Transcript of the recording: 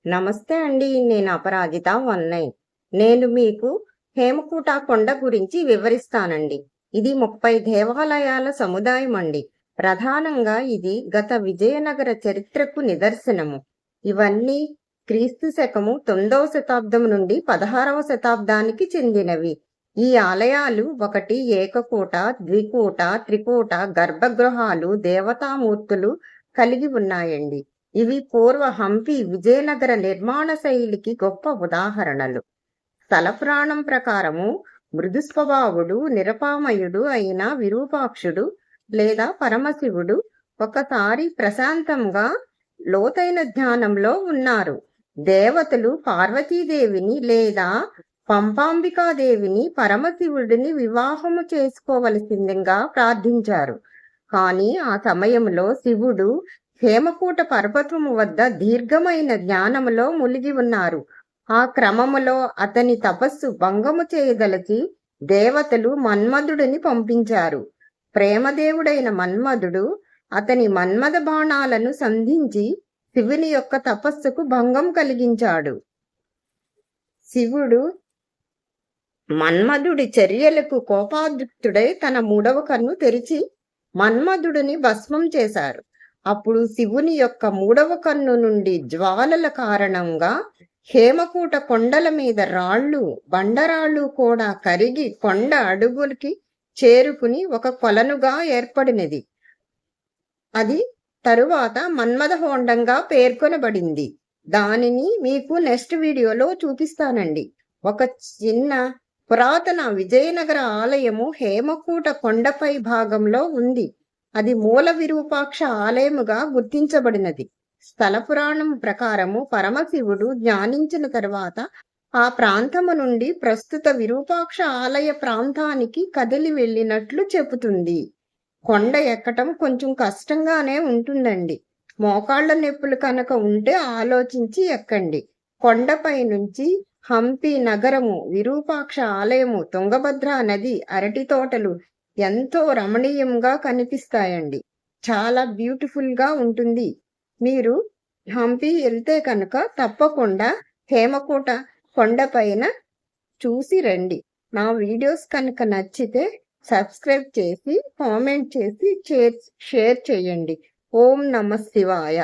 నమస్తే అండి. నేను అపరాజిత 19. నేను మీకు హేమకూట కొండ గురించి వివరిస్తానండి. ఇది 30 దేవాలయాల సముదాయం అండి. ప్రధానంగా ఇది గత విజయనగర చరిత్రకు నిదర్శనము. ఇవన్నీ క్రీస్తు శకము 9వ శతాబ్దం నుండి 16వ శతాబ్దానికి చెందినవి. ఈ ఆలయాలు ఒకటి ఏకకూట, ద్వికూట, త్రికూట గర్భగృహాలు, దేవతామూర్తులు కలిగి ఉన్నాయండి. ఇవి పూర్వ హంపి విజయనగర నిర్మాణ శైలికి గొప్ప ఉదాహరణలు. స్థలపురాణం ప్రకారము మృదు స్వభావుడు నిరపామయుడు అయిన విరూపాక్షుడు లేదా పరమశివుడు ఒకసారి ప్రశాంతంగా లోతైన ధ్యానంలో ఉన్నారు. దేవతలు పార్వతీదేవిని లేదా పంపాంబికాదేవిని పరమశివుడిని వివాహము చేసుకోవలసిందిగా ప్రార్థించారు. కానీ ఆ సమయంలో శివుడు హేమకూట పర్వతము వద్ద దీర్ఘమైన జ్ఞానములో మునిగి ఉన్నారు. ఆ క్రమములో అతని తపస్సు భంగము చేయదలచి దేవతలు మన్మధుడిని పంపించారు. ప్రేమదేవుడైన మన్మధుడు అతని మన్మథ బాణాలను సంధించి శివుని యొక్క తపస్సుకు భంగం కలిగించాడు. శివుడు మన్మధుడి చర్యలకు కోపాద్రిక్తుడై తన 3వ కన్ను తెరిచి మన్మధుడిని భస్మం చేశారు. అప్పుడు శివుని యొక్క 3వ కన్ను నుండి జ్వాలల కారణంగా హేమకూట కొండల మీద రాళ్ళు, బండరాళ్ళు కూడా కరిగి కొండ అడుగులకి చేరుకుని ఒక కొలనుగా ఏర్పడినది. అది తరువాత మన్మథ హోండంగా పేర్కొనబడింది. దానిని మీకు నెక్స్ట్ వీడియోలో చూపిస్తానండి. ఒక చిన్న పురాతన విజయనగర ఆలయము హేమకూట కొండపై భాగంలో ఉంది. అది మూల విరూపాక్ష ఆలయముగా గుర్తించబడినది. స్థల పురాణం ప్రకారము పరమశివుడు ధ్యానించిన తరువాత ఆ ప్రాంతము నుండి ప్రస్తుత విరూపాక్ష ఆలయ ప్రాంతానికి కదిలి వెళ్ళినట్లు చెబుతుంది. కొండ ఎక్కటం కొంచెం కష్టంగానే ఉంటుందండి. మోకాళ్ల నొప్పులు కనుక ఉంటే ఆలోచించి ఎక్కండి. కొండపై నుంచి హంపి నగరము, విరూపాక్ష ఆలయము, తుంగభద్ర నది, అరటి తోటలు ఎంతో రమణీయంగా కనిపిస్తాయండి. చాలా బ్యూటిఫుల్ గా ఉంటుంది. మీరు హంపి వెళ్తే కనుక తప్పకుండా హేమకూట కొండపైన చూసి రండి. నా వీడియోస్ కనుక నచ్చితే సబ్స్క్రైబ్ చేసి కామెంట్ చేసి షేర్ చేయండి. ఓం నమః శివాయ.